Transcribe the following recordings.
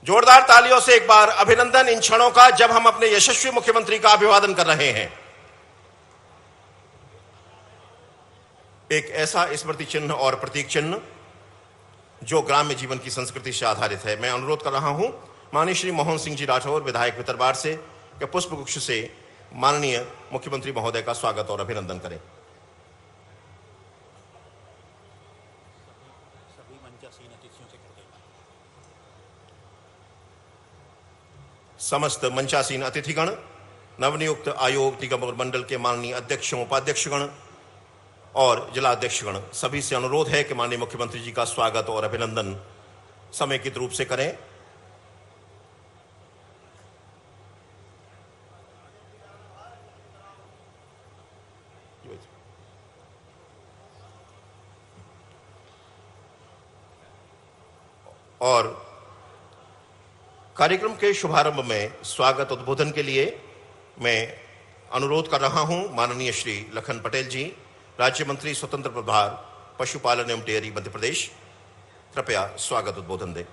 जोरदार तालियों से एक बार अभिनंदन इन क्षणों का जब हम अपने यशस्वी मुख्यमंत्री का अभिवादन कर रहे हैं। एक ऐसा स्मृति चिन्ह और प्रतीक चिन्ह जो ग्राम्य जीवन की संस्कृति से आधारित है। मैं अनुरोध कर रहा हूं माननीय श्री मोहन सिंह जी राठौर विधायक भितरवाड़ से कि पुष्पगुच्छ से माननीय मुख्यमंत्री महोदय का स्वागत और अभिनंदन करें। समस्त मंचासीन अतिथिगण, नवनियुक्त आयोग निगम और मंडल के माननीय अध्यक्षों, उपाध्यक्षगण और जिलाध्यक्षगण, सभी से अनुरोध है कि माननीय मुख्यमंत्री जी का स्वागत और अभिनंदन समेकित रूप से करें। और कार्यक्रम के शुभारंभ में स्वागत उद्बोधन के लिए मैं अनुरोध कर रहा हूं माननीय श्री लखन पटेल जी, राज्य मंत्री स्वतंत्र प्रभार पशुपालन एवं डेयरी मध्य प्रदेश, कृपया स्वागत उद्बोधन दें।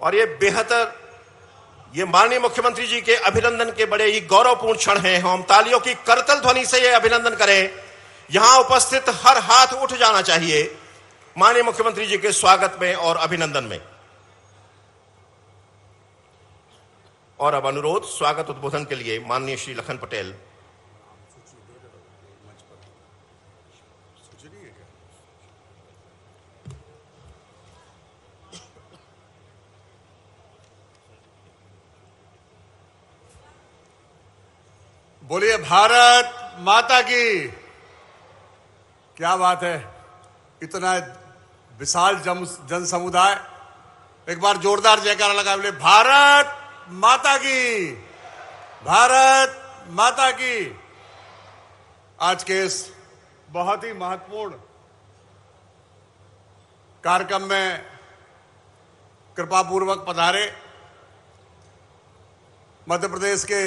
और ये माननीय मुख्यमंत्री जी के अभिनंदन के बड़े ही गौरवपूर्ण क्षण हैं। हम तालियों की करतल ध्वनि से ये अभिनंदन करें। यहां उपस्थित हर हाथ उठ जाना चाहिए माननीय मुख्यमंत्री जी के स्वागत में और अभिनंदन में। और अब अनुरोध स्वागत उद्बोधन के लिए माननीय श्री लखन पटेल। बोलिए भारत माता की। क्या बात है, इतना विशाल जन समुदाय। एक बार जोरदार जयकारा लगा, बोले भारत माता की, भारत माता की। आज के इस बहुत ही महत्वपूर्ण कार्यक्रम में कृपापूर्वक पधारे मध्य प्रदेश के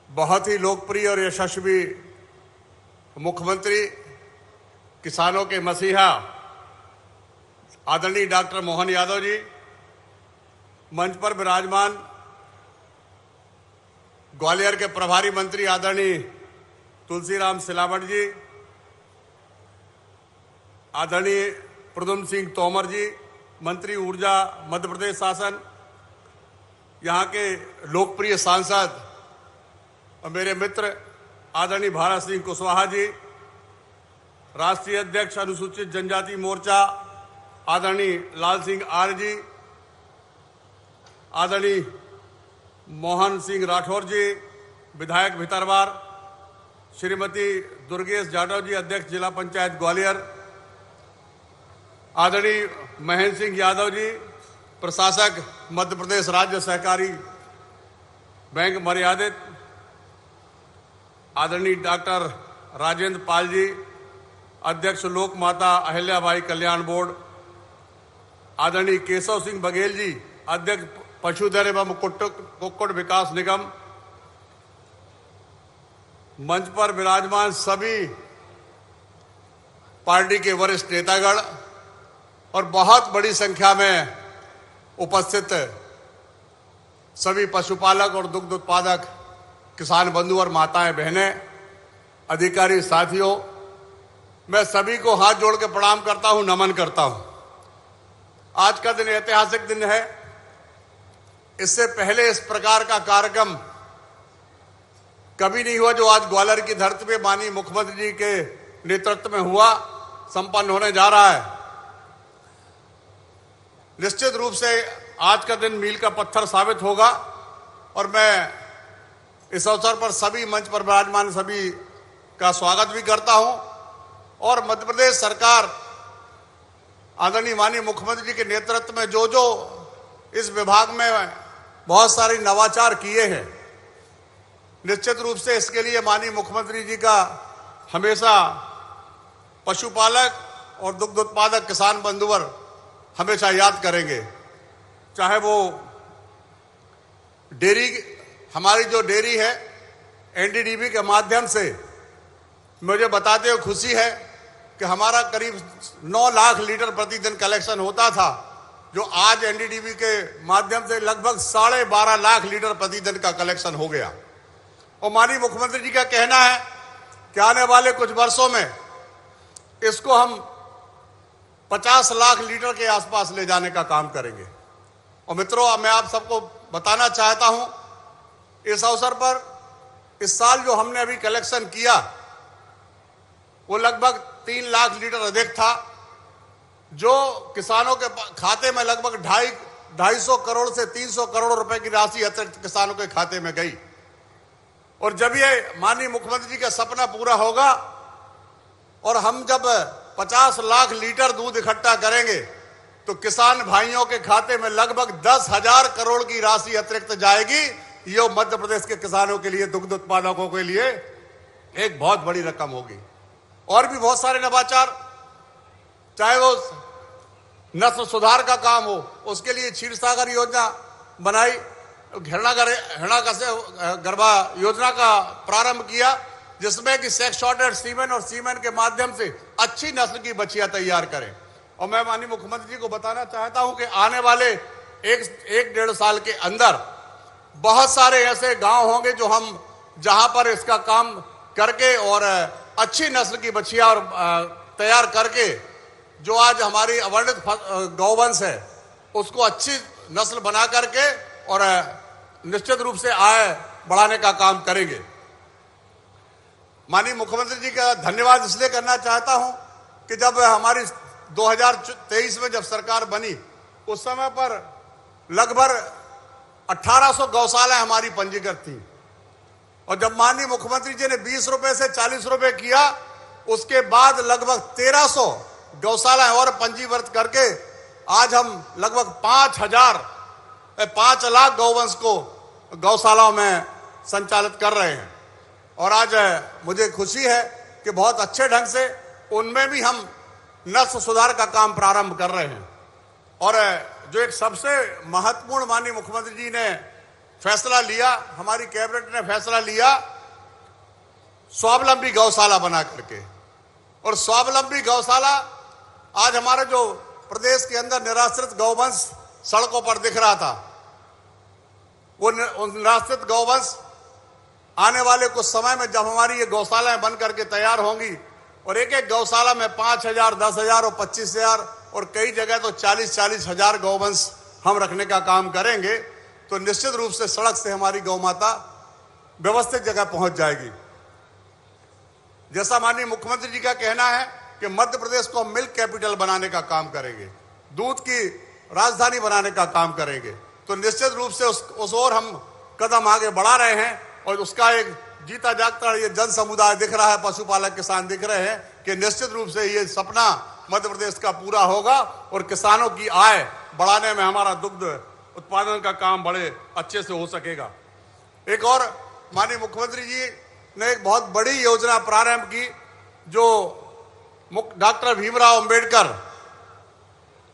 बहुत ही लोकप्रिय और यशस्वी मुख्यमंत्री, किसानों के मसीहा आदरणीय डॉक्टर मोहन यादव जी, मंच पर विराजमान ग्वालियर के प्रभारी मंत्री आदरणीय तुलसीराम सिलावट जी, आदरणीय प्रद्युम्न सिंह तोमर जी, मंत्री ऊर्जा मध्य प्रदेश शासन, यहाँ के लोकप्रिय सांसद और मेरे मित्र आदरणीय भारत सिंह कुशवाहा जी, राष्ट्रीय अध्यक्ष अनुसूचित जनजाति मोर्चा आदरणीय लाल सिंह आर्य जी, आदरणीय मोहन सिंह राठौर जी, विधायक भितरवाड़, श्रीमती दुर्गेश जाटव जी, अध्यक्ष जिला पंचायत ग्वालियर, आदरणीय महेंद्र सिंह यादव जी, प्रशासक मध्य प्रदेश राज्य सहकारी बैंक मर्यादित, आदरणीय डॉक्टर राजेंद्र पाल जी, अध्यक्ष लोक माता अहिल्याबाई कल्याण बोर्ड, आदरणीय केशव सिंह बघेल जी, अध्यक्ष पशुधन एवं कुक्कुट विकास निगम, मंच पर विराजमान सभी पार्टी के वरिष्ठ नेतागण और बहुत बड़ी संख्या में उपस्थित सभी पशुपालक और दुग्ध उत्पादक किसान बंधु और माताएं बहनें, अधिकारी साथियों, मैं सभी को हाथ जोड़ के प्रणाम करता हूं, नमन करता हूं। आज का दिन ऐतिहासिक दिन है। इससे पहले इस प्रकार का कार्यक्रम कभी नहीं हुआ जो आज ग्वालियर की धरती पे माननीय मुख्यमंत्री जी के नेतृत्व में हुआ, संपन्न होने जा रहा है। निश्चित रूप से आज का दिन मील का पत्थर साबित होगा और मैं इस अवसर पर सभी मंच पर विराजमान सभी का स्वागत भी करता हूं और मध्य प्रदेश सरकार आदरणीय माननीय मुख्यमंत्री जी के नेतृत्व में जो जो इस विभाग में बहुत सारे नवाचार किए हैं, निश्चित रूप से इसके लिए माननीय मुख्यमंत्री जी का हमेशा पशुपालक और दुग्ध उत्पादक किसान बंधुवर हमेशा याद करेंगे। चाहे वो डेयरी हमारी जो डेयरी है एनडीडीबी के माध्यम से मुझे बताते हुए खुशी है कि हमारा करीब 9 लाख लीटर प्रतिदिन कलेक्शन होता था, जो आज एनडीडीबी के माध्यम से लगभग 12.5 लाख लीटर प्रतिदिन का कलेक्शन हो गया। और माननीय मुख्यमंत्री जी का कहना है कि आने वाले कुछ वर्षों में इसको हम 50 लाख लीटर के आसपास ले जाने का काम करेंगे। और मित्रों, मैं आप सबको बताना चाहता हूं इस अवसर पर, इस साल जो हमने अभी कलेक्शन किया वो लगभग 3 लाख लीटर अधिक था, जो किसानों के खाते में लगभग 250 करोड़ से 300 करोड़ रुपए की राशि अतिरिक्त किसानों के खाते में गई। और जब ये माननीय मुख्यमंत्री जी का सपना पूरा होगा और हम जब 50 लाख लीटर दूध इकट्ठा करेंगे तो किसान भाइयों के खाते में लगभग 10,000 करोड़ की राशि अतिरिक्त जाएगी। ये मध्य प्रदेश के किसानों के लिए, दुग्ध उत्पादकों के लिए एक बहुत बड़ी रकम होगी। और भी बहुत सारे नवाचार, चाहे वो नस्ल सुधार का काम हो, उसके लिए क्षीरसागर योजना बनाई, हिरणागर्भा योजना का प्रारंभ किया, जिसमें कि सेक्स शॉर्टेड सीमेन और सीमेन के माध्यम से अच्छी नस्ल की बच्चियां तैयार करें। और मैं माननीय मुख्यमंत्री जी को बताना चाहता हूं कि आने वाले 1-1.5 साल के अंदर बहुत सारे ऐसे गांव होंगे जो हम जहां पर इसका काम करके और अच्छी नस्ल की बच्चियां और तैयार करके, जो आज हमारी अवर्णित गौवंश है उसको अच्छी नस्ल बना करके और निश्चित रूप से आय बढ़ाने का काम करेंगे। माननीय मुख्यमंत्री जी का धन्यवाद इसलिए करना चाहता हूं कि जब हमारी 2023 में जब सरकार बनी उस समय पर लगभग 1800 गौशालाएं हमारी पंजीकृत थी, और जब माननीय मुख्यमंत्री जी ने 20 रुपए से 40 रुपए किया, उसके बाद लगभग 1300 गौशालाएं और पंजीकृत करके आज हम लगभग 5 लाख गौवंश को गौशालाओं में संचालित कर रहे हैं। और आज मुझे खुशी है कि बहुत अच्छे ढंग से उनमें भी हम नस्ल सुधार का काम प्रारंभ कर रहे हैं। और जो एक सबसे महत्वपूर्ण माननीय मुख्यमंत्री जी ने फैसला लिया, हमारी कैबिनेट ने फैसला लिया स्वावलंबी गौशाला बना करके। और स्वावलंबी गौशाला, आज हमारे जो प्रदेश के अंदर निराश्रित गौवंश सड़कों पर दिख रहा था, वो निराश्रित गौवंश आने वाले कुछ समय में जब हमारी ये गौशालाएं बन करके तैयार होंगी और एक गौशाला में 5,000, 10,000 और 25,000 और कई जगह तो 40-40 हजार गौवंश हम रखने का काम करेंगे, तो निश्चित रूप से सड़क से हमारी गौ माता व्यवस्थित जगह पहुंच जाएगी। जैसा माननीय मुख्यमंत्री जी का कहना है कि मध्य प्रदेश को हम मिल्क कैपिटल बनाने का काम करेंगे, दूध की राजधानी बनाने का काम करेंगे, तो निश्चित रूप से उस ओर हम कदम आगे बढ़ा रहे हैं। और उसका एक जीता जागता ये जन समुदाय दिख रहा है, पशुपालक किसान दिख रहे हैं कि निश्चित रूप से ये सपना मध्य प्रदेश का पूरा होगा और किसानों की आय बढ़ाने में हमारा दुग्ध उत्पादन का काम बड़े अच्छे से हो सकेगा। एक और माननीय मुख्यमंत्री जी ने एक बहुत बड़ी योजना प्रारंभ की, जो डॉक्टर भीमराव अंबेडकर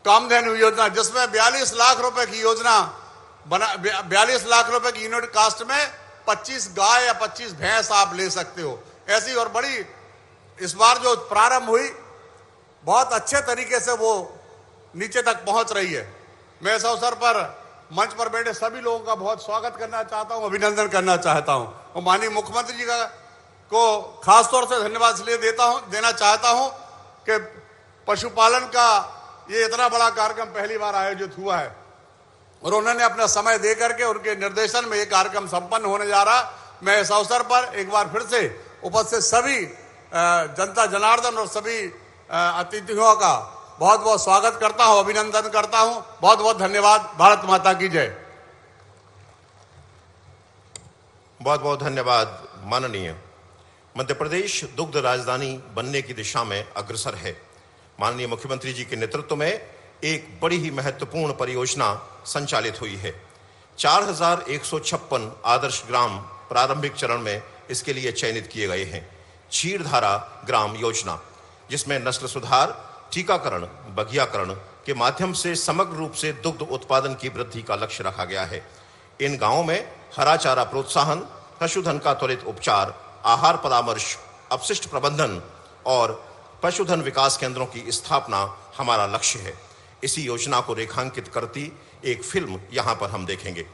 कामधेनु योजना, जिसमें 42 लाख रुपए की योजना बना, 42 लाख रुपए की यूनिट कास्ट में 25 गाय या 25 भैंस आप ले सकते हो। ऐसी और बड़ी इस बार जो प्रारंभ हुई, बहुत अच्छे तरीके से वो नीचे तक पहुंच रही है। मैं इस अवसर पर मंच पर बैठे सभी लोगों का बहुत स्वागत करना चाहता हूं, अभिनंदन करना चाहता हूं। और माननीय मुख्यमंत्री जी को खासतौर से धन्यवाद इसलिए देना चाहता हूं कि पशुपालन का ये इतना बड़ा कार्यक्रम पहली बार आयोजित हुआ है और उन्होंने अपना समय दे करके उनके निर्देशन में ये कार्यक्रम संपन्न होने जा रहा। मैं इस अवसर पर एक बार फिर से उपस्थित सभी जनता जनार्दन और सभी अतिथियों का बहुत बहुत स्वागत करता हूं, अभिनंदन करता हूं। बहुत बहुत धन्यवाद। भारत माता की जय। बहुत बहुत धन्यवाद। माननीय मध्य प्रदेश दुग्ध राजधानी बनने की दिशा में अग्रसर है। माननीय मुख्यमंत्री जी के नेतृत्व में एक बड़ी ही महत्वपूर्ण परियोजना संचालित हुई है। 4,156 आदर्श ग्राम प्रारंभिक चरण में इसके लिए चयनित किए गए हैं। क्षीरधारा ग्राम योजना, जिसमें नस्ल सुधार, टीकाकरण, बघियाकरण के माध्यम से समग्र रूप से दुग्ध उत्पादन की वृद्धि का लक्ष्य रखा गया है। इन गांवों में हरा चारा प्रोत्साहन, पशुधन का त्वरित उपचार, आहार परामर्श, अपशिष्ट प्रबंधन और पशुधन विकास केंद्रों की स्थापना हमारा लक्ष्य है। इसी योजना को रेखांकित करती एक फिल्म यहां पर हम देखेंगे।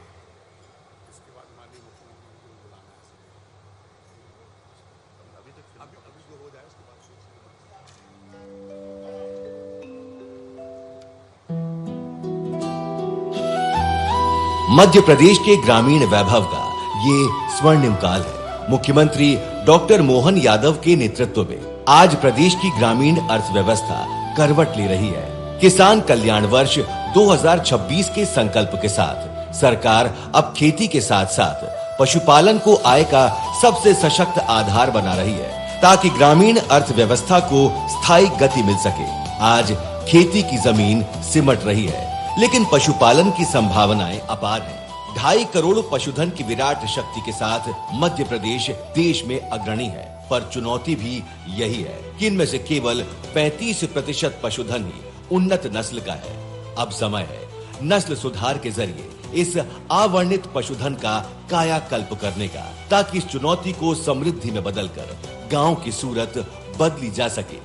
मध्य प्रदेश के ग्रामीण वैभव का ये स्वर्णिम काल है। मुख्यमंत्री डॉक्टर मोहन यादव के नेतृत्व में आज प्रदेश की ग्रामीण अर्थव्यवस्था करवट ले रही है। किसान कल्याण वर्ष 2026 के संकल्प के साथ सरकार अब खेती के साथ साथ पशुपालन को आय का सबसे सशक्त आधार बना रही है, ताकि ग्रामीण अर्थव्यवस्था को स्थायी गति मिल सके। आज खेती की जमीन सिमट रही है, लेकिन पशुपालन की संभावनाएं अपार हैं। 2.5 करोड़ पशुधन की विराट शक्ति के साथ मध्य प्रदेश देश में अग्रणी है, पर चुनौती भी यही है कि इनमें से केवल 35% पशुधन ही उन्नत नस्ल का है। अब समय है नस्ल सुधार के जरिए इस अवर्णित पशुधन का कायाकल्प करने का, ताकि इस चुनौती को समृद्धि में बदलकर गांव की सूरत बदली जा सके।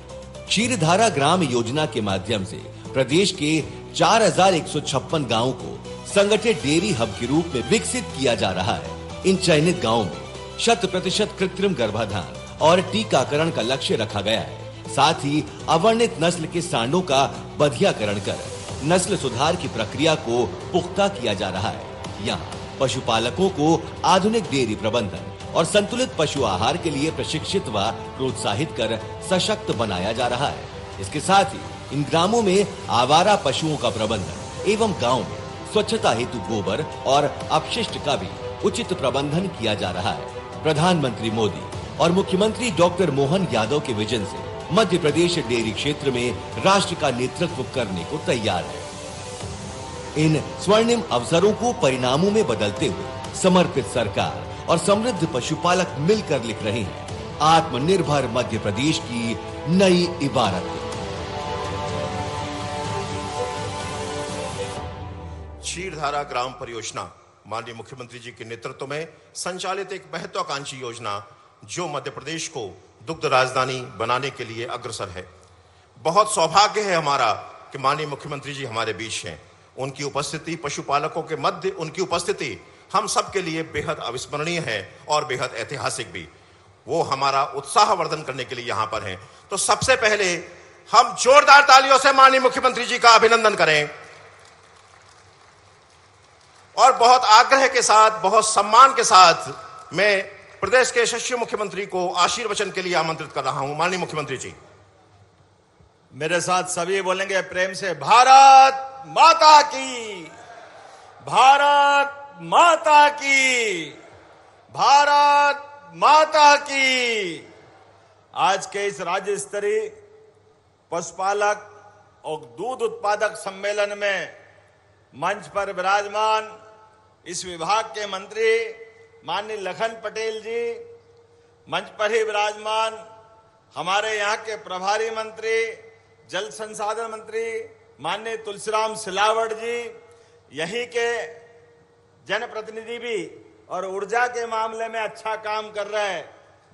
क्षीरधारा ग्राम योजना के माध्यम से प्रदेश के 4156 गांवों को संगठित डेयरी हब के रूप में विकसित किया जा रहा है। इन चयनित गांवों में 100% कृत्रिम गर्भाधान और टीकाकरण का लक्ष्य रखा गया है। साथ ही अवर्णित नस्ल के सांडों का बधियाकरण कर नस्ल सुधार की प्रक्रिया को पुख्ता किया जा रहा है। यहाँ पशुपालकों को आधुनिक डेयरी प्रबंधन और संतुलित पशु आहार के लिए प्रशिक्षित व प्रोत्साहित कर सशक्त बनाया जा रहा है। इसके साथ ही इन ग्रामों में आवारा पशुओं का प्रबंधन एवं गांव में स्वच्छता हेतु गोबर और अपशिष्ट का भी उचित प्रबंधन किया जा रहा है। प्रधानमंत्री मोदी और मुख्यमंत्री डॉक्टर मोहन यादव के विजन से मध्य प्रदेश डेयरी क्षेत्र में राष्ट्र का नेतृत्व करने को तैयार है। इन स्वर्णिम अवसरों को परिणामों में बदलते हुए समर्पित सरकार और समृद्ध पशुपालक मिलकर लिख रहे हैं आत्मनिर्भर मध्य प्रदेश की नई इबारत। क्षीरधारा ग्राम परियोजना माननीय मुख्यमंत्री जी के नेतृत्व में संचालित एक महत्वाकांक्षी योजना, जो मध्य प्रदेश को दुग्ध राजधानी बनाने के लिए अग्रसर है। बहुत सौभाग्य है हमारा कि माननीय मुख्यमंत्री जी हमारे बीच हैं। उनकी उपस्थिति, पशुपालकों के मध्य उनकी उपस्थिति हम सब के लिए बेहद अविस्मरणीय है और बेहद ऐतिहासिक भी। वो हमारा उत्साहवर्धन करने के लिए यहाँ पर हैं। तो सबसे पहले हम जोरदार तालियों से माननीय मुख्यमंत्री जी का अभिनंदन करें और बहुत आग्रह के साथ, बहुत सम्मान के साथ मैं प्रदेश के यशस्वी मुख्यमंत्री को आशीर्वचन के लिए आमंत्रित कर रहा हूं। माननीय मुख्यमंत्री जी, मेरे साथ सभी बोलेंगे प्रेम से, भारत माता की, भारत माता की, भारत माता की। आज के इस राज्य स्तरीय पशुपालक और दूध उत्पादक सम्मेलन में मंच पर विराजमान इस विभाग के मंत्री माननीय लखन पटेल जी, मंच पर ही विराजमान हमारे यहाँ के प्रभारी मंत्री, जल संसाधन मंत्री माननीय तुलसीराम सिलावट जी, यहीं के जनप्रतिनिधि भी और ऊर्जा के मामले में अच्छा काम कर रहे हैं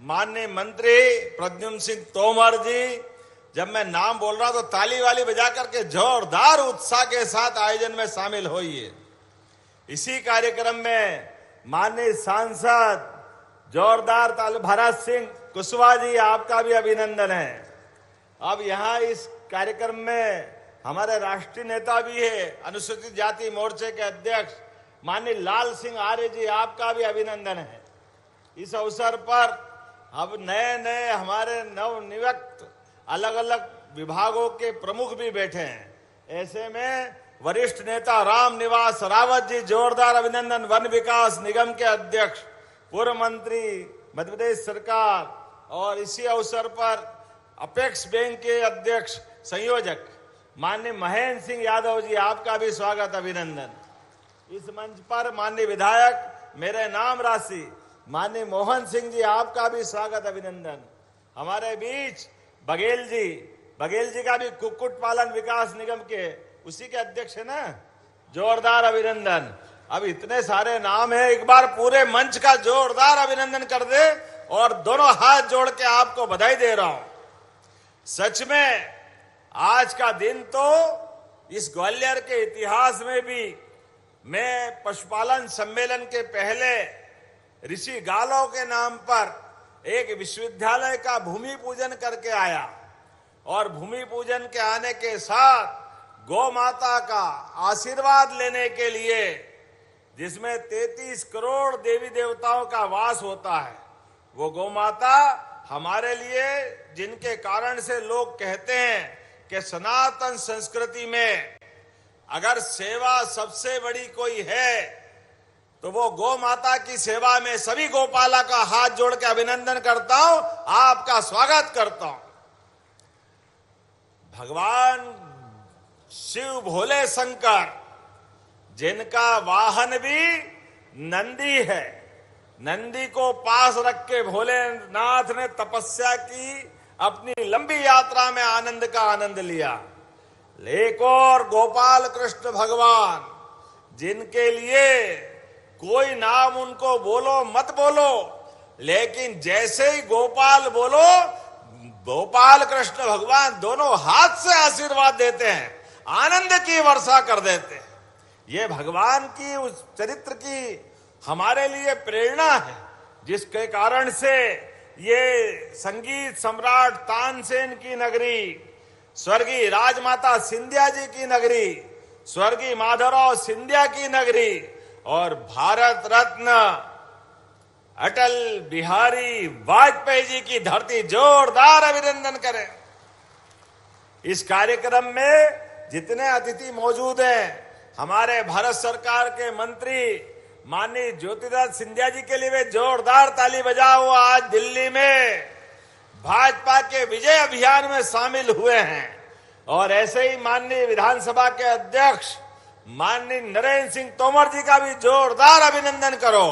माननीय मंत्री प्रद्युम्न सिंह तोमर जी। जब मैं नाम बोल रहा तो ताली वाली बजा करके जोरदार उत्साह के साथ आयोजन में शामिल होइए। इसी कार्यक्रम में माननीय सांसद जोरदार ताली, भरत सिंह कुशवाहा जी, आपका भी अभिनंदन है। अब यहाँ इस कार्यक्रम में हमारे राष्ट्रीय नेता भी है, अनुसूचित जाति मोर्चे के अध्यक्ष माननीय लाल सिंह आर्य जी, आपका भी अभिनंदन है। इस अवसर पर अब नए नए हमारे नवनियुक्त अलग अलग विभागों के प्रमुख भी बैठे हैं। ऐसे में वरिष्ठ नेता राम निवास रावत जी, जोरदार अभिनंदन। वन विकास निगम के अध्यक्ष, पूर्व मंत्री मध्य प्रदेश सरकार, और इसी अवसर पर अपेक्स बैंक के अध्यक्ष संयोजक माननीय महेंद्र सिंह यादव जी, आपका भी स्वागत, अभिनंदन। इस मंच पर माननीय विधायक मेरे नाम राशि माननीय मोहन सिंह जी, आपका भी स्वागत, अभिनंदन। हमारे बीच बघेल जी का भी कुक्कुट पालन विकास निगम के उसी के अध्यक्ष है ना, जोरदार अभिनंदन। अब इतने सारे नाम हैं, एक बार पूरे मंच का जोरदार अभिनंदन कर दे और दोनों हाथ जोड़ के आपको बधाई दे रहा हूं। सच में आज का दिन तो इस ग्वालियर के इतिहास में भी, मैं पशुपालन सम्मेलन के पहले ऋषि गालो के नाम पर एक विश्वविद्यालय का भूमि पूजन करके आया और भूमि पूजन के आने के साथ गौ माता का आशीर्वाद लेने के लिए, जिसमें 33 करोड़ देवी देवताओं का वास होता है, वो गौ माता हमारे लिए, जिनके कारण से लोग कहते हैं कि सनातन संस्कृति में अगर सेवा सबसे बड़ी कोई है तो वो गौ माता की सेवा में सभी गोपाला का हाथ जोड़ के अभिनंदन करता हूं, आपका स्वागत करता हूं। भगवान शिव भोले शंकर, जिनका वाहन भी नंदी है, नंदी को पास रख के भोलेनाथ ने तपस्या की, अपनी लंबी यात्रा में आनंद का आनंद लिया। एक और गोपाल कृष्ण भगवान, जिनके लिए कोई नाम उनको बोलो मत बोलो, लेकिन जैसे ही गोपाल बोलो, गोपाल कृष्ण भगवान दोनों हाथ से आशीर्वाद देते हैं, आनंद की वर्षा कर देते हैं। ये भगवान की उस चरित्र की हमारे लिए प्रेरणा है, जिसके कारण से ये संगीत सम्राट तानसेन की नगरी, स्वर्गीय राजमाता सिंधिया जी की नगरी, स्वर्गीय माधवराव सिंधिया की नगरी और भारत रत्न अटल बिहारी वाजपेयी जी की धरती, जोरदार अभिनंदन करें। इस कार्यक्रम में जितने अतिथि मौजूद हैं, हमारे भारत सरकार के मंत्री माननीय ज्योतिरादित्य सिंधिया जी के लिए वे जोरदार ताली बजाओ। आज दिल्ली में भाजपा के विजय अभियान में शामिल हुए हैं और ऐसे ही माननीय विधानसभा के अध्यक्ष माननीय नरेंद्र सिंह तोमर जी का भी जोरदार अभिनंदन करो।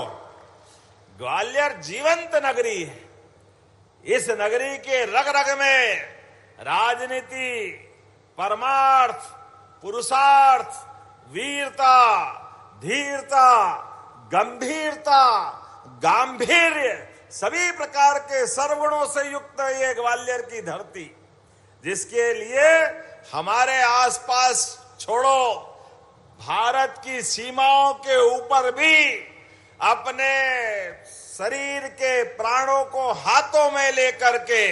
ग्वालियर जीवंत नगरी है। इस नगरी के रग रग में राजनीति, परमार्थ, पुरुषार्थ, वीरता, धीरता, गंभीरता, गांधीर्य, सभी प्रकार के सर्वगुणों से युक्त ये ग्वालियर की धरती, जिसके लिए हमारे आसपास छोड़ो, भारत की सीमाओं के ऊपर भी अपने शरीर के प्राणों को हाथों में लेकर के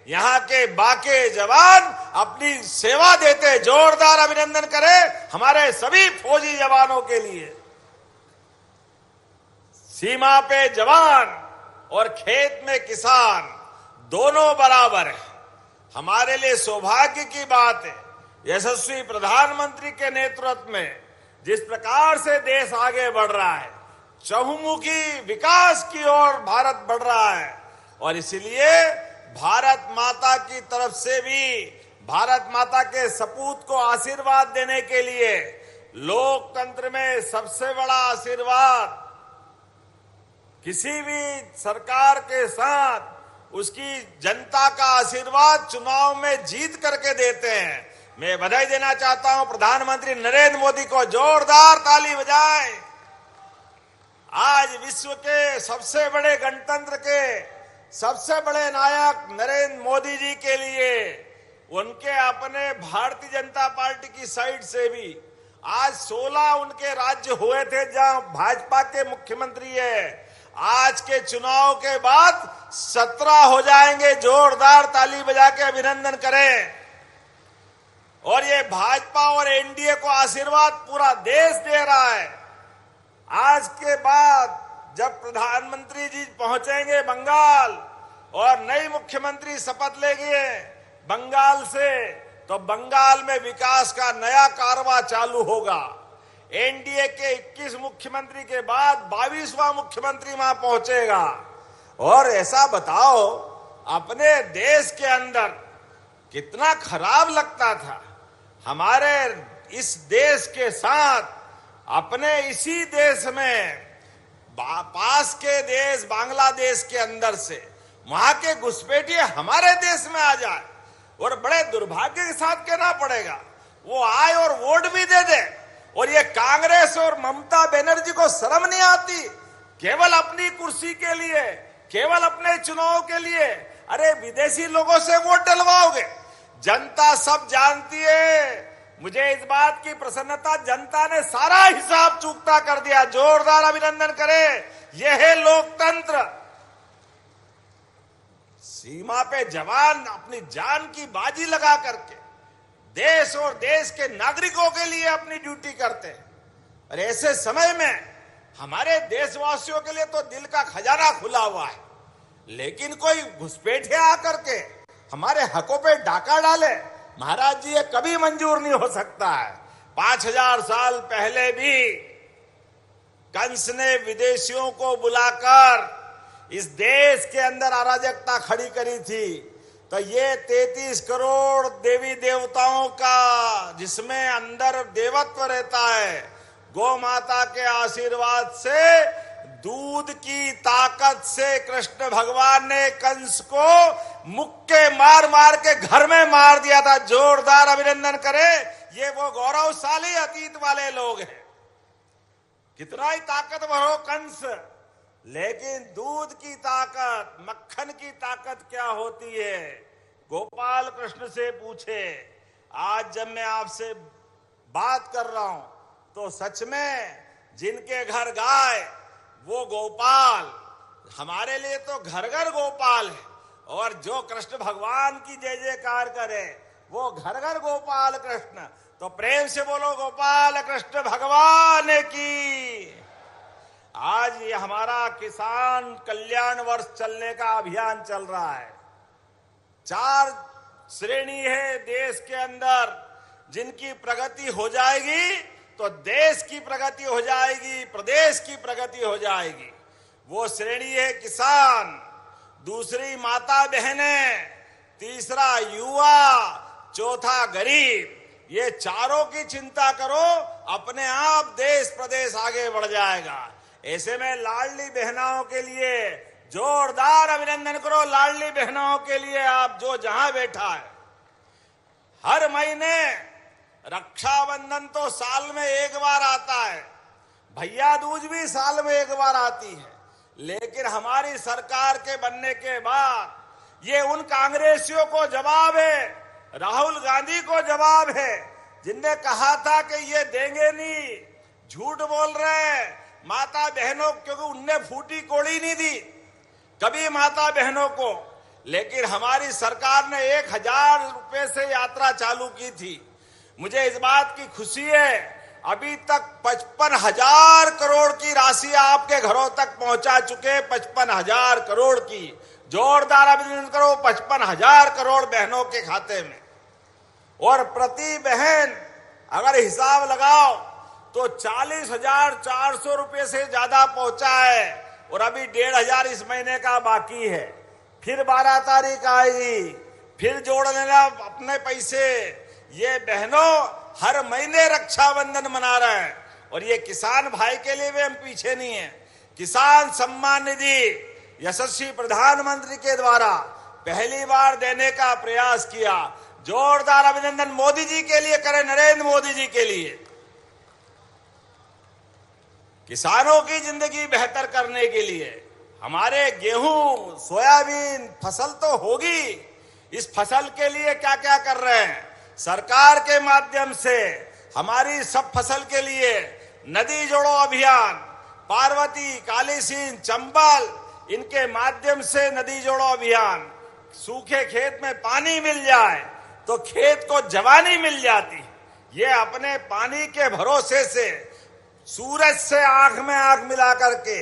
यहाँ के बाके जवान अपनी सेवा देते। जोरदार अभिनंदन करें हमारे सभी फौजी जवानों के लिए। सीमा पे जवान और खेत में किसान दोनों बराबर है। हमारे लिए सौभाग्य की बात है, यशस्वी प्रधानमंत्री के नेतृत्व में जिस प्रकार से देश आगे बढ़ रहा है, चहुमुखी विकास की ओर भारत बढ़ रहा है। और इसलिए भारत माता की तरफ से भी, भारत माता के सपूत को आशीर्वाद देने के लिए, लोकतंत्र में सबसे बड़ा आशीर्वाद किसी भी सरकार के साथ उसकी जनता का आशीर्वाद चुनाव में जीत करके देते हैं। मैं बधाई देना चाहता हूं प्रधानमंत्री नरेंद्र मोदी को, जोरदार ताली बजाएं। आज विश्व के सबसे बड़े गणतंत्र के सबसे बड़े नायक नरेंद्र मोदी जी के लिए उनके अपने भारतीय जनता पार्टी की साइड से भी आज 16 उनके राज्य हुए थे जहां भाजपा के मुख्यमंत्री है। आज के चुनाव के बाद 17 हो जाएंगे। जोरदार ताली बजा के अभिनंदन करें। और ये भाजपा और एनडीए को आशीर्वाद पूरा देश दे रहा है। आज के बाद जब प्रधानमंत्री जी पहुंचेंगे बंगाल और नई मुख्यमंत्री शपथ लेंगे बंगाल से, तो बंगाल में विकास का नया कारवां चालू होगा। एनडीए के 21 मुख्यमंत्री के बाद 22वां मुख्यमंत्री वहां पहुंचेगा। और ऐसा बताओ, अपने देश के अंदर कितना खराब लगता था, हमारे इस देश के साथ अपने इसी देश में पास के देश बांग्लादेश के अंदर से वहां के घुसपैठिए हमारे देश में आ जाए, और बड़े दुर्भाग्य के साथ कहना पड़ेगा, वो आए और वोट भी दे दे, और ये कांग्रेस और ममता बनर्जी को शर्म नहीं आती? केवल अपनी कुर्सी के लिए, केवल अपने चुनाव के लिए अरे विदेशी लोगों से वोट डलवाओगे। जनता सब जानती है। मुझे इस बात की प्रसन्नता, जनता ने सारा हिसाब चूकता कर दिया। जोरदार अभिनंदन करें। यह है लोकतंत्र। सीमा पे जवान अपनी जान की बाजी लगा करके देश और देश के नागरिकों के लिए अपनी ड्यूटी करते हैं। और ऐसे समय में हमारे देशवासियों के लिए तो दिल का खजाना खुला हुआ है, लेकिन कोई घुसपैठिया आकर के हमारे हकों पे डाका डाले, महाराज जी ये कभी मंजूर नहीं हो सकता है। 5000 साल पहले भी कंस ने विदेशियों को बुलाकर इस देश के अंदर अराजकता खड़ी करी थी। तो ये 33 करोड़ देवी देवताओं का, जिसमें अंदर देवत्व रहता है, गौ माता के आशीर्वाद से, दूध की ताकत से कृष्ण भगवान ने कंस को मुक्के मार मार के घर में मार दिया था। जोरदार अभिनंदन करें। ये वो गौरवशाली अतीत वाले लोग हैं। कितना ही ताकतवर हो कंस, लेकिन दूध की ताकत, मक्खन की ताकत क्या होती है, गोपाल कृष्ण से पूछे। आज जब मैं आपसे बात कर रहा हूं तो सच में जिनके घर गाय वो गोपाल, हमारे लिए तो घर घर गोपाल है। और जो कृष्ण भगवान की जय जयकार करे वो घर घर गोपाल कृष्ण। तो प्रेम से बोलो गोपाल कृष्ण भगवान की। आज ये हमारा किसान कल्याण वर्ष चलने का अभियान चल रहा है। 4 श्रेणी है देश के अंदर, जिनकी प्रगति हो जाएगी तो देश की प्रगति हो जाएगी, प्रदेश की प्रगति हो जाएगी। वो श्रेणी है किसान, दूसरी माता बहनें, तीसरा युवा, चौथा गरीब। ये चारों की चिंता करो, अपने आप देश प्रदेश आगे बढ़ जाएगा। ऐसे में लाडली बहनाओं के लिए जोरदार अभिनंदन करो। लाडली बहनाओं के लिए आप जो जहां बैठा है, हर महीने रक्षाबंधन तो साल में एक बार आता है, भैया दूज भी साल में एक बार आती है, लेकिन हमारी सरकार के बनने के बाद ये उन कांग्रेसियों को जवाब है, राहुल गांधी को जवाब है, जिनने कहा था कि ये देंगे नहीं, झूठ बोल रहे हैं माता बहनों, क्योंकि उनने फूटी कोड़ी नहीं दी कभी माता बहनों को। लेकिन हमारी सरकार ने 1000 रुपए से यात्रा चालू की थी। मुझे इस बात की खुशी है, अभी तक 55,000 करोड़ की राशि आपके घरों तक पहुंचा चुके। 55,000 करोड़ की जोरदार अभिनंदन करो। 55,000 करोड़ बहनों के खाते में, और प्रति बहन अगर हिसाब लगाओ तो 40,400 रुपये से ज्यादा पहुंचा है। और अभी 1,500 इस महीने का बाकी है। फिर 12 तारीख आएगी, फिर जोड़ लेना अपने पैसे। ये बहनों हर महीने रक्षाबंधन मना रहे हैं, और ये किसान भाई के लिए भी हम पीछे नहीं है। किसान सम्मान निधि यशस्वी प्रधानमंत्री के द्वारा पहली बार देने का प्रयास किया। जोरदार अभिनंदन मोदी जी के लिए करें, नरेंद्र मोदी जी के लिए। किसानों की जिंदगी बेहतर करने के लिए हमारे गेहूं, सोयाबीन फसल तो होगी, इस फसल के लिए क्या क्या कर रहे हैं सरकार के माध्यम से। हमारी सब फसल के लिए नदी जोड़ो अभियान, पार्वती, काली सिंध, चंबल, इनके माध्यम से नदी जोड़ो अभियान। सूखे खेत में पानी मिल जाए तो खेत को जवानी मिल जाती। ये अपने पानी के भरोसे से, सूरज से आंख में आंख मिला करके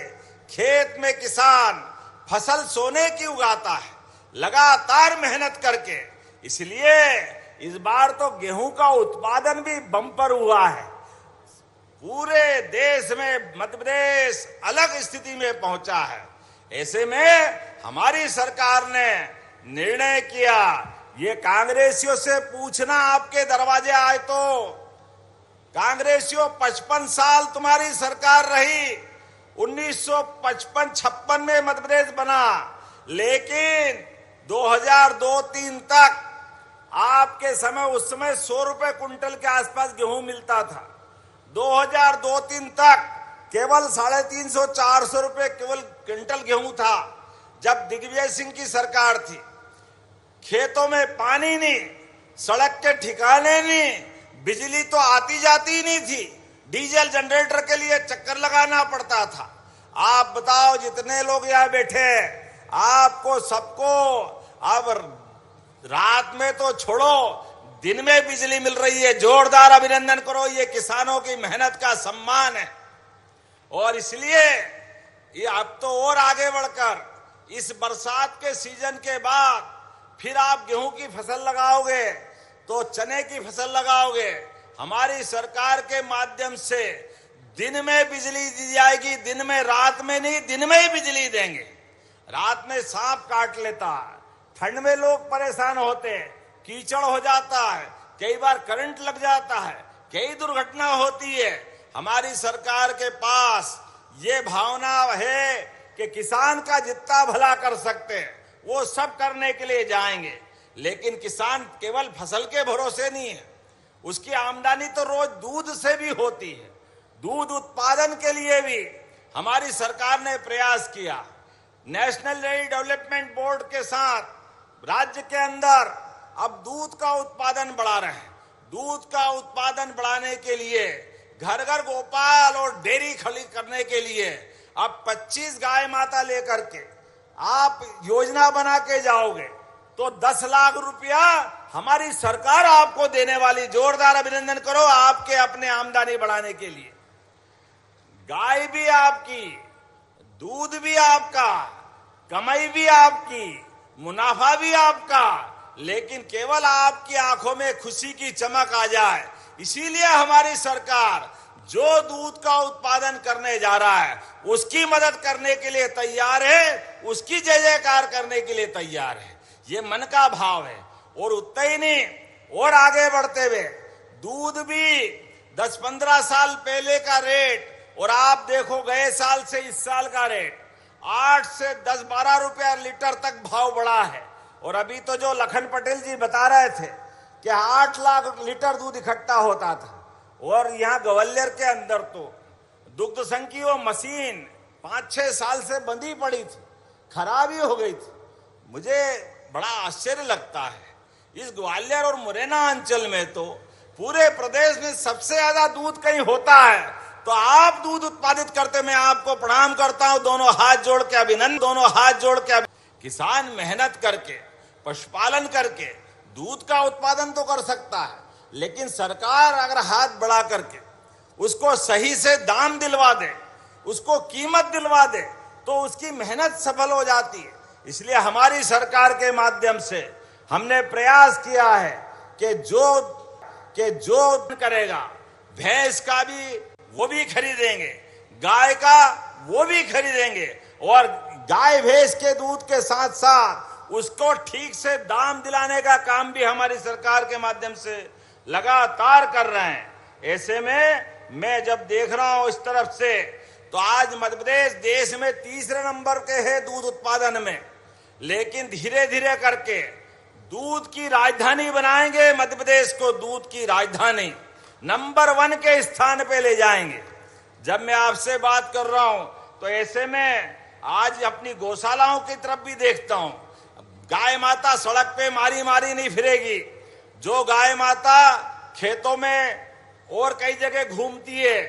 खेत में किसान फसल सोने की उगाता है, लगातार मेहनत करके। इसलिए इस बार तो गेहूं का उत्पादन भी बम्पर हुआ है। पूरे देश में मध्य प्रदेश अलग स्थिति में पहुंचा है। ऐसे में हमारी सरकार ने निर्णय किया, ये कांग्रेसियों से पूछना आपके दरवाजे आए तो, कांग्रेसियों 55 साल तुम्हारी सरकार रही, 1955-56 में मध्य प्रदेश बना, लेकिन 2002-03 तक आपके समय, उस समय 100 रुपए कुंटल के आसपास गेहूं मिलता था। 2002-03 तक केवल 350-400 रुपए केवल क्विंटल गेहूं था। जब दिग्विजय सिंह की सरकार थी, खेतों में पानी नहीं, सड़क के ठिकाने नहीं, बिजली तो आती जाती नहीं थी, डीजल जनरेटर के लिए चक्कर लगाना पड़ता था। आप बताओ, जितने लोग यहाँ बैठे हैं, आपको सबको अब रात में तो छोड़ो, दिन में बिजली मिल रही है। जोरदार अभिनंदन करो, ये किसानों की मेहनत का सम्मान है। और इसलिए ये अब तो और आगे बढ़कर इस बरसात के सीजन के बाद फिर आप गेहूं की फसल लगाओगे तो चने की फसल लगाओगे। हमारी सरकार के माध्यम से दिन में बिजली दी जाएगी, दिन में, रात में नहीं, दिन में ही बिजली देंगे। रात में सांप काट लेता है, ठंड में लोग परेशान होते हैं, कीचड़ हो जाता है, कई बार करंट लग जाता है, कई दुर्घटना होती है। हमारी सरकार के पास ये भावना है कि किसान का जितना भला कर सकते हैं वो सब करने के लिए जाएंगे। लेकिन किसान केवल फसल के भरोसे नहीं है, उसकी आमदनी तो रोज दूध से भी होती है। दूध उत्पादन के लिए भी हमारी सरकार ने प्रयास किया। नेशनल डेयरी डेवलपमेंट बोर्ड के साथ राज्य के अंदर अब दूध का उत्पादन बढ़ा रहे हैं। दूध का उत्पादन बढ़ाने के लिए घर घर गोपाल और डेयरी खड़ी करने के लिए अब 25 गाय माता लेकर के आप योजना बना के जाओगे तो 10 लाख रुपया हमारी सरकार आपको देने वाली। जोरदार अभिनंदन करो आपके अपने आमदनी बढ़ाने के लिए। गाय भी आपकी, दूध भी आपका, कमाई भी आपकी, मुनाफा भी आपका, लेकिन केवल आपकी आंखों में खुशी की चमक आ जाए, इसीलिए हमारी सरकार जो दूध का उत्पादन करने जा रहा है उसकी मदद करने के लिए तैयार है, उसकी जय जयकार करने के लिए तैयार है। ये मन का भाव है। और उतना ही नहीं, और आगे बढ़ते हुए दूध भी 10-15 साल पहले का रेट और आप देखो गए साल से इस साल का रेट 8 से 10-12 रुपया लीटर तक भाव बढ़ा है। और अभी तो जो लखन पटेल जी बता रहे थे कि 8 लाख लीटर दूध इकट्ठा होता था, और यहाँ ग्वालियर के अंदर तो दुग्ध संघ की वो मशीन 5-6 साल से बंदी पड़ी थी, खराब ही हो गई थी। मुझे बड़ा आश्चर्य लगता है, इस ग्वालियर और मुरैना अंचल में तो पूरे प्रदेश में सबसे ज्यादा दूध कहीं होता है, तो आप दूध उत्पादित करते, मैं आपको प्रणाम करता हूं, दोनों हाथ जोड़ के अभिनंदन, दोनों हाथ जोड़ के। किसान मेहनत करके, पशुपालन करके दूध का उत्पादन तो कर सकता है, लेकिन सरकार अगर हाथ बढ़ा करके उसको सही से दाम दिलवा दे, उसको कीमत दिलवा दे, तो उसकी मेहनत सफल हो जाती है। इसलिए हमारी सरकार के माध्यम से हमने प्रयास किया है कि जो करेगा, भैंस का भी वो भी खरीदेंगे, गाय का वो भी खरीदेंगे, और गाय भैंस के दूध के साथ साथ उसको ठीक से दाम दिलाने का काम भी हमारी सरकार के माध्यम से लगातार कर रहे हैं। ऐसे में मैं जब देख रहा हूं इस तरफ से, तो आज मध्य प्रदेश देश में 3रे नंबर के है दूध उत्पादन में, लेकिन धीरे धीरे करके दूध की राजधानी बनाएंगे। मध्य प्रदेश को दूध की राजधानी नंबर 1 के स्थान पे ले जाएंगे। जब मैं आपसे बात कर रहा हूं तो ऐसे में आज अपनी गौशालाओं की तरफ भी देखता हूं। गाय माता सड़क पे मारी मारी नहीं फिरेगी। जो गाय माता खेतों में और कई जगह घूमती है,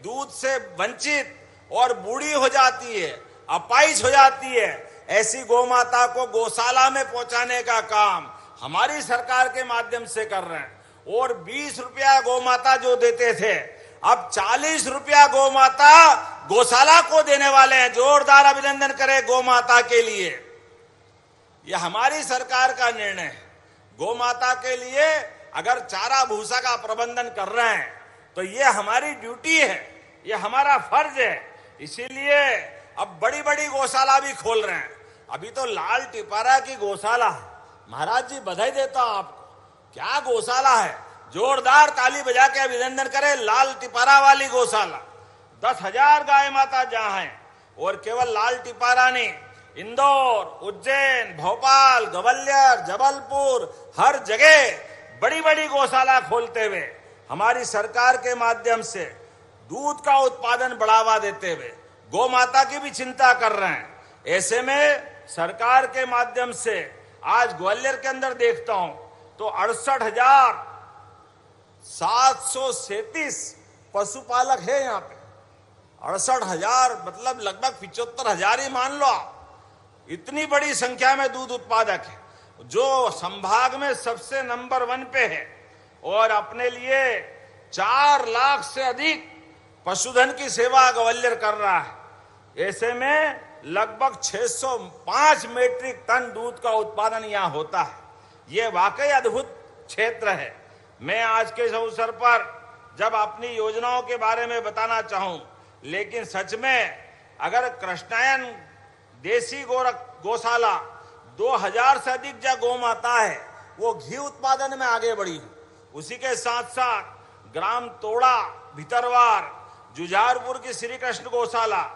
दूध से वंचित और बूढ़ी हो जाती है, अपाहिज हो जाती है, ऐसी गौ माता को गौशाला में पहुंचाने का काम हमारी सरकार के माध्यम से कर रहे हैं। और 20 रुपया गौ माता जो देते थे, अब 40 रुपया गौ माता गौशाला को देने वाले हैं। जोरदार अभिनंदन करें गौ माता के लिए। यह हमारी सरकार का निर्णय है। गौ माता के लिए अगर चारा भूसा का प्रबंधन कर रहे हैं तो यह हमारी ड्यूटी है, यह हमारा फर्ज है। इसीलिए अब बड़ी बड़ी गौशाला भी खोल रहे हैं। अभी तो लाल टिपारा की गौशाला है, महाराज जी बधाई देता हूं आपको, क्या गौशाला है। जोरदार ताली बजा के अभिनंदन करें लाल टिपारा वाली गौशाला। 10,000 गाय माता जहां है। और केवल लाल टिपारा नहीं, इंदौर, उज्जैन, भोपाल, ग्वालियर, जबलपुर, हर जगह बड़ी बड़ी गौशाला खोलते हुए हमारी सरकार के माध्यम से दूध का उत्पादन बढ़ावा देते हुए गौ माता की भी चिंता कर रहे हैं। ऐसे में सरकार के माध्यम से आज ग्वालियर के अंदर देखता हूं तो 68,737 पशुपालक है यहाँ पे। 68,000 मतलब लगभग 75,000 ही मान लो आप। इतनी बड़ी संख्या में दूध उत्पादक है जो संभाग में सबसे नंबर 1 पे है और अपने लिए 4 लाख से अधिक पशुधन की सेवा ग्वालियर कर रहा है। ऐसे में लगभग 605 मीट्रिक टन दूध का उत्पादन यहाँ होता है। ये वाकई अद्भुत क्षेत्र है। मैं आज के इस अवसर पर जब अपनी योजनाओं के बारे में बताना चाहूं, लेकिन सच में अगर कृष्णायन देसी गौशाला 2000 से अधिक जो गौ माता है वो घी उत्पादन में आगे बढ़ी है। उसी के साथ साथ ग्राम तोड़ा, भितरवार, जुझारपुर की श्री कृष्ण गौशाला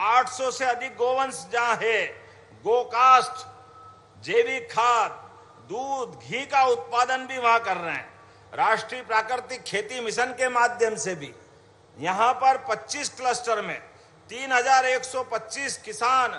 800 से अधिक गोवंश जहां है, गोकास्ट, जैविक खाद, दूध, घी का उत्पादन भी वहां कर रहे हैं। राष्ट्रीय प्राकृतिक खेती मिशन के माध्यम से भी यहां पर 25 क्लस्टर में 3125 किसान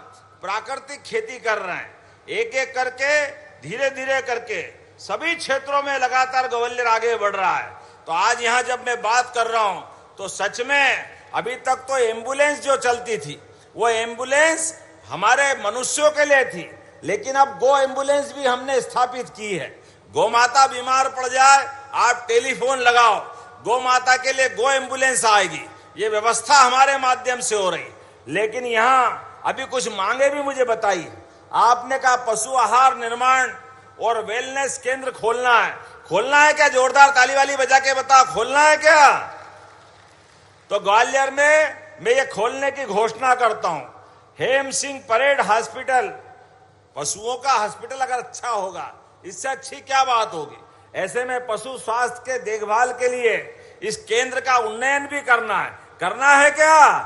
प्राकृतिक खेती कर रहे हैं। एक एक करके, धीरे धीरे करके सभी क्षेत्रों में लगातार ग्वालियर आगे बढ़ रहा है। तो आज यहां जब मैं बात कर रहा हूं तो सच में अभी तक तो एम्बुलेंस जो चलती थी वो एम्बुलेंस हमारे मनुष्यों के लिए थी, लेकिन अब गो एम्बुलेंस भी हमने स्थापित की है। गौ माता बीमार पड़ जाए, आप टेलीफोन लगाओ, गौ माता के लिए गो एम्बुलेंस आएगी। ये व्यवस्था हमारे माध्यम से हो रही। लेकिन यहाँ अभी कुछ मांगे भी मुझे बताइए। आपने कहा पशु आहार निर्माण और वेलनेस केंद्र खोलना है क्या? जोरदार ताली वाली बजा के बताओ, खोलना है क्या? तो ग्वालियर में मैं ये खोलने की घोषणा करता हूं। हेम सिंह परेड हॉस्पिटल, पशुओं का हॉस्पिटल अगर अच्छा होगा, इससे अच्छी क्या बात होगी। ऐसे में पशु स्वास्थ्य के देखभाल के लिए इस केंद्र का उन्नयन भी करना है क्या?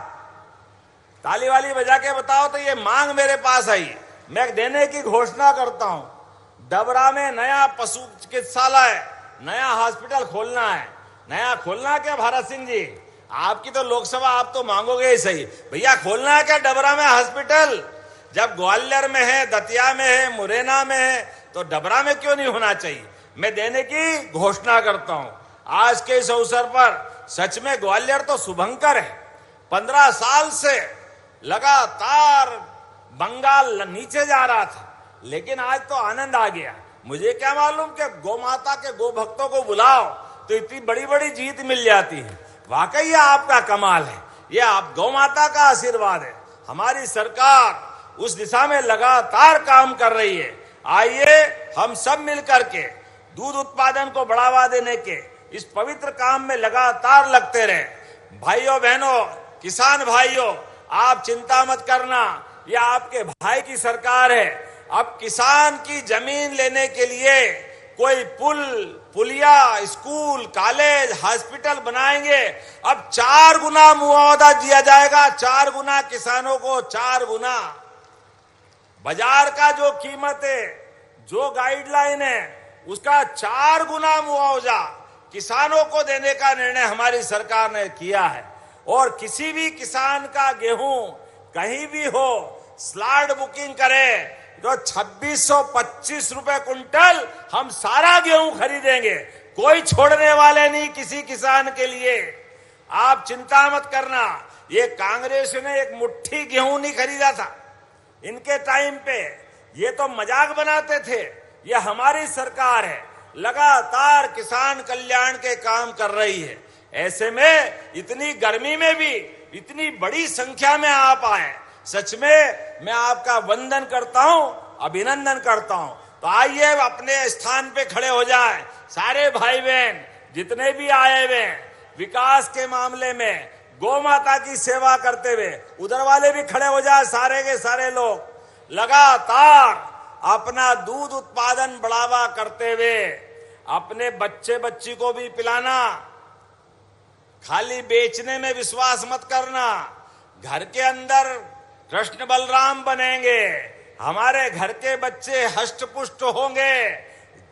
ताली वाली बजा के बताओ। तो ये मांग मेरे पास आई, मैं देने की घोषणा करता हूं। डबरा में नया पशु चिकित्सालय, नया हॉस्पिटल खोलना है। नया खोलना है क्या भारत सिंह जी? आपकी तो लोकसभा, आप तो मांगोगे ही सही। भैया खोलना है क्या डबरा में हॉस्पिटल? जब ग्वालियर में है, दतिया में है, मुरैना में है, तो डबरा में क्यों नहीं होना चाहिए? मैं देने की घोषणा करता हूं। आज के इस अवसर पर सच में ग्वालियर तो शुभंकर है। 15 साल से लगातार बंगाल नीचे जा रहा था, लेकिन आज तो आनंद आ गया। मुझे क्या मालूम कि गौ माता के गो भक्तों को बुलाओ तो इतनी बड़ी बड़ी जीत मिल जाती है। वाकई ये आपका कमाल है, ये आप गौ माता का आशीर्वाद है। हमारी सरकार उस दिशा में लगातार काम कर रही है। आइए हम सब मिलकर के दूध उत्पादन को बढ़ावा देने के इस पवित्र काम में लगातार लगते रहे। भाइयों बहनों, किसान भाइयों, आप चिंता मत करना, ये आपके भाई की सरकार है। अब किसान की जमीन लेने के लिए कोई पुलिया, स्कूल, कॉलेज, हॉस्पिटल बनाएंगे। अब 4 गुना मुआवजा दिया जाएगा, 4 गुना किसानों को, 4 गुना। बाजार का जो कीमत है, जो गाइडलाइन है, उसका 4 गुना मुआवजा किसानों को देने का निर्णय हमारी सरकार ने किया है। और किसी भी किसान का गेहूं कहीं भी हो, स्लॉट बुकिंग करे तो 2625 रुपए कुंटल हम सारा गेहूं खरीदेंगे। कोई छोड़ने वाले नहीं किसी किसान के लिए। आप चिंता मत करना। ये कांग्रेस ने एक मुट्ठी गेहूं नहीं खरीदा था इनके टाइम पे, ये तो मजाक बनाते थे। ये हमारी सरकार है, लगातार किसान कल्याण के काम कर रही है। ऐसे में इतनी गर्मी में भी इतनी बड़ी संख्या में आप आए, सच में मैं आपका वंदन करता हूं, अभिनंदन करता हूं। तो आइए अपने स्थान पे खड़े हो जाएं, सारे भाई बहन जितने भी आए हुए विकास के मामले में, गौ माता की सेवा करते हुए। उधर वाले भी खड़े हो जाए, सारे के सारे लोग लगातार अपना दूध उत्पादन बढ़ावा करते हुए अपने बच्चे बच्ची को भी पिलाना। खाली बेचने में विश्वास मत करना। घर के अंदर कृष्ण बलराम बनेंगे, हमारे घर के बच्चे हष्ट पुष्ट होंगे,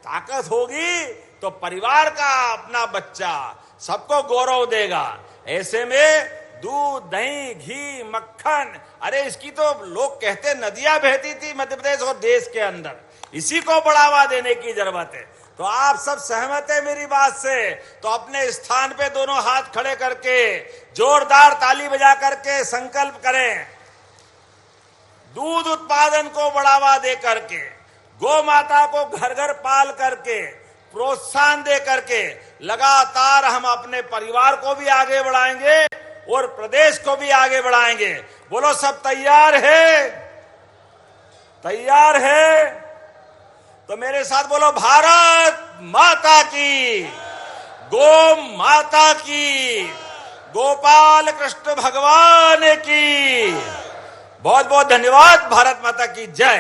ताकत होगी तो परिवार का अपना बच्चा सबको गौरव देगा। ऐसे में दूध, दही, घी, मक्खन, अरे इसकी तो लोग कहते नदियां बहती थी मध्य प्रदेश और देश के अंदर। इसी को बढ़ावा देने की जरूरत है। तो आप सब सहमत है मेरी बात से? तो अपने स्थान पे दोनों हाथ खड़े करके जोरदार ताली बजा करके संकल्प करें, दूध उत्पादन को बढ़ावा दे करके, गौ माता को घर घर पाल करके, प्रोत्साहन दे करके लगातार हम अपने परिवार को भी आगे बढ़ाएंगे और प्रदेश को भी आगे बढ़ाएंगे। बोलो सब तैयार है? तैयार है? तो मेरे साथ बोलो, भारत माता की, गौ माता की, गोपाल कृष्ण भगवान की। बहुत बहुत धन्यवाद। भारत माता की जय।